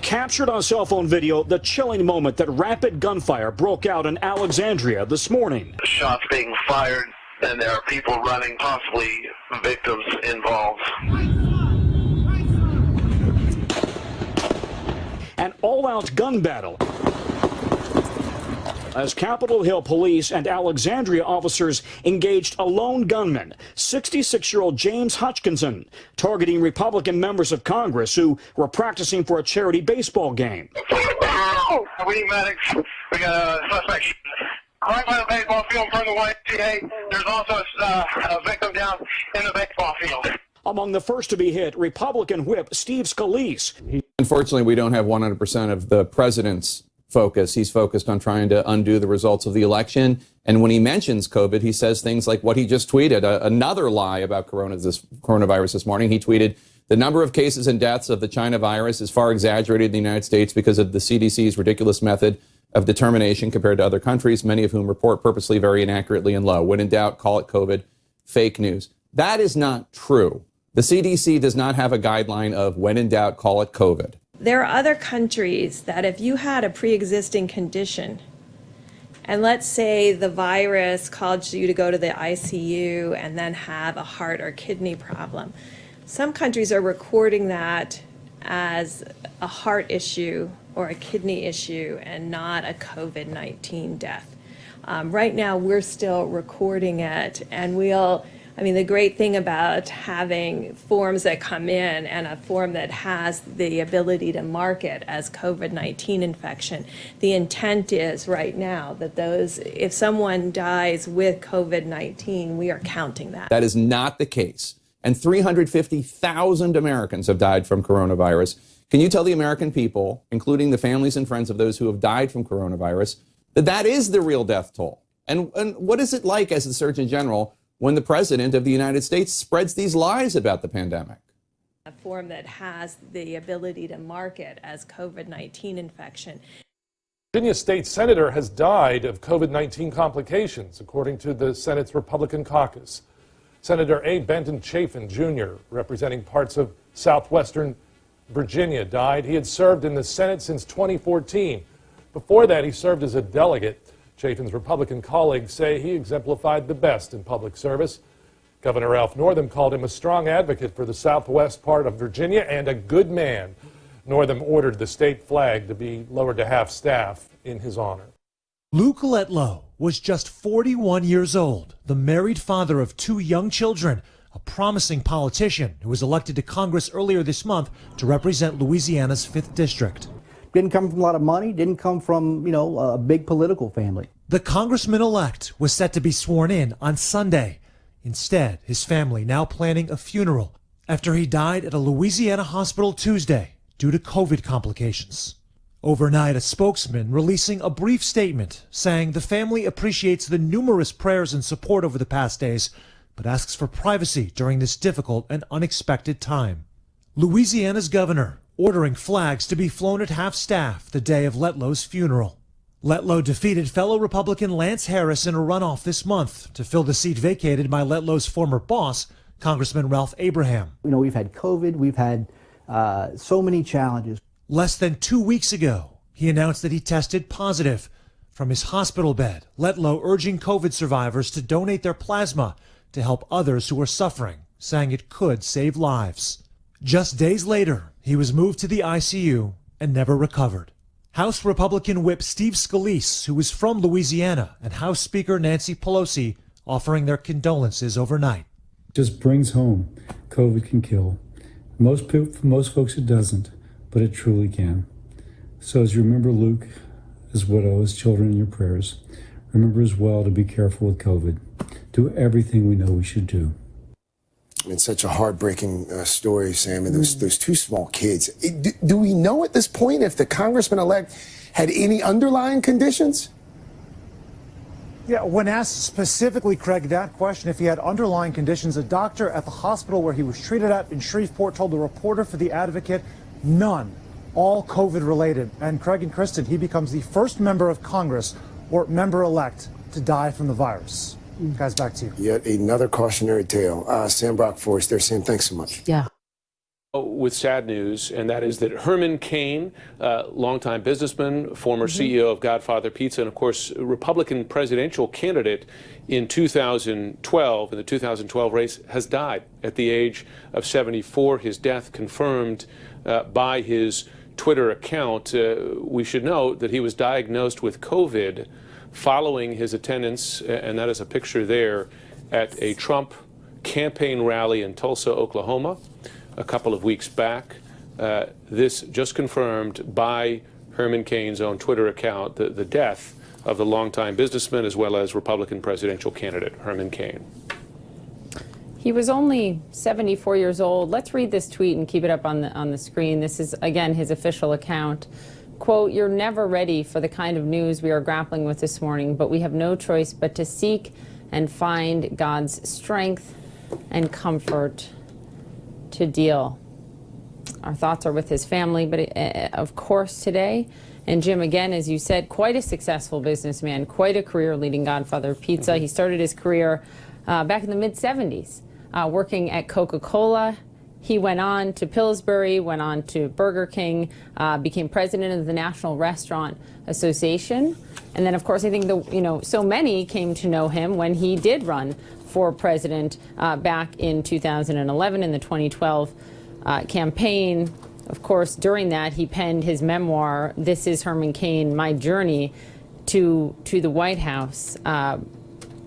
captured on cell phone video the chilling moment that rapid gunfire broke out in Alexandria this morning. Shots being fired, and there are people running, possibly victims involved. An all-out gun battle as Capitol Hill police and Alexandria officers engaged a lone gunman, 66-year-old James Hutchinson, targeting Republican members of Congress who were practicing for a charity baseball game. We need medics. We got a suspect right by the baseball field from the YMCA. There's also a victim down in the baseball field. Among the first to be hit, Republican whip Steve Scalise. Unfortunately, we don't have 100% of the president's focus. He's focused on trying to undo the results of the election. And when he mentions COVID, he says things like what he just tweeted, another lie about coronavirus this morning. He tweeted, the number of cases and deaths of the China virus is far exaggerated in the United States because of the CDC's ridiculous method of determination compared to other countries, many of whom report purposely very inaccurately and low. When in doubt, call it COVID. Fake news. That is not true. The CDC does not have a guideline of when in doubt, call it COVID. There are other countries that if you had a pre-existing condition, and let's say the virus caused you to go to the ICU and then have a heart or kidney problem, some countries are recording that as a heart issue or a kidney issue and not a COVID-19 death. Right now, we're still recording it, and the great thing about having forms that come in and a form that has the ability to mark it as COVID-19 infection, the intent is right now that if someone dies with COVID-19, we are counting that. That is not the case. And 350,000 Americans have died from coronavirus. Can you tell the American people, including the families and friends of those who have died from coronavirus, that that is the real death toll? And what is it like as the Surgeon General when the President of the United States spreads these lies about the pandemic? A form that has the ability to mark it as COVID-19 infection. Virginia State Senator has died of COVID-19 complications, according to the Senate's Republican caucus. Senator A. Benton Chafin, Jr., representing parts of southwestern Virginia, died. He had served in the Senate since 2014. Before that, he served as a delegate. Chafin's Republican colleagues say he exemplified the best in public service. Governor Ralph Northam called him a strong advocate for the southwest part of Virginia and a good man. Northam ordered the state flag to be lowered to half-staff in his honor. Luke Letlow was just 41 years old, the married father of 2 young children, a promising politician who was elected to Congress earlier this month to represent Louisiana's 5th District. Didn't come from a lot of money, didn't come from, a big political family. The congressman-elect was set to be sworn in on Sunday. Instead, his family now planning a funeral after he died at a Louisiana hospital Tuesday due to COVID complications. Overnight, a spokesman releasing a brief statement saying the family appreciates the numerous prayers and support over the past days, but asks for privacy during this difficult and unexpected time. Louisiana's governor ordering flags to be flown at half-staff the day of Letlow's funeral. Letlow defeated fellow Republican Lance Harris in a runoff this month to fill the seat vacated by Letlow's former boss, Congressman Ralph Abraham. We've had COVID, we've had so many challenges. Less than 2 weeks ago, he announced that he tested positive. From his hospital bed, Letlow urging COVID survivors to donate their plasma to help others who are suffering, saying it could save lives. Just days later, he was moved to the ICU and never recovered. House Republican Whip Steve Scalise, who was from Louisiana, and House Speaker Nancy Pelosi offering their condolences overnight. Just brings home COVID can kill. For most folks it doesn't, but it truly can. So as you remember Luke, his widow, his children in your prayers, remember as well to be careful with COVID. Do everything we know we should do. It's such a heartbreaking story, Sam, and those 2 small kids. Do we know at this point if the congressman-elect had any underlying conditions? Yeah, when asked specifically, Craig, that question, if he had underlying conditions, a doctor at the hospital where he was treated at in Shreveport told the reporter for The Advocate, none, all COVID-related. And Craig and Kristen, he becomes the first member of Congress or member-elect to die from the virus. Guys, back to you. Yet another cautionary tale. Sam Brock for us there. Sam, thanks so much. Yeah. With sad news, and that is that Herman Cain, longtime businessman, former CEO of Godfather Pizza, and of course Republican presidential candidate in 2012, in the 2012 race, has died at the age of 74. His death confirmed by his Twitter account. We should note that he was diagnosed with COVID following his attendance, and that is a picture there, at a Trump campaign rally in Tulsa, Oklahoma, a couple of weeks back. This just confirmed by Herman Cain's own Twitter account the death of the longtime businessman as well as Republican presidential candidate Herman Cain. He was only 74 years old. Let's read this tweet and keep it up on the screen. This is, again, his official account. Quote, "You're never ready for the kind of news we are grappling with this morning, but we have no choice but to seek and find God's strength and comfort to deal." Our thoughts are with his family, but of course today. And Jim, again, as you said, quite a successful businessman, quite a career leading Godfather Pizza. He started his career back in the mid-70s, working at Coca-Cola. He went on to Pillsbury, went on to Burger King, became president of the National Restaurant Association. And then, of course, I think so many came to know him when he did run for president back in 2011 in the 2012 campaign. Of course, during that, he penned his memoir, This is Herman Cain, My Journey to the White House.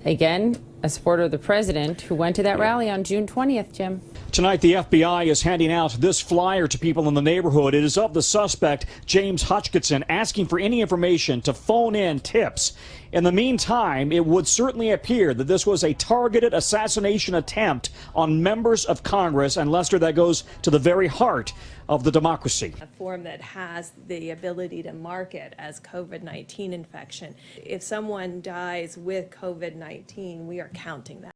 Again, a supporter of the president who went to that rally on June 20th, Jim. Tonight, the FBI is handing out this flyer to people in the neighborhood. It is of the suspect, James Hutchinson, asking for any information to phone in tips. In the meantime, it would certainly appear that this was a targeted assassination attempt on members of Congress, and Lester, that goes to the very heart of the democracy. A form that has the ability to mark it as COVID-19 infection. If someone dies with COVID-19, we are counting that.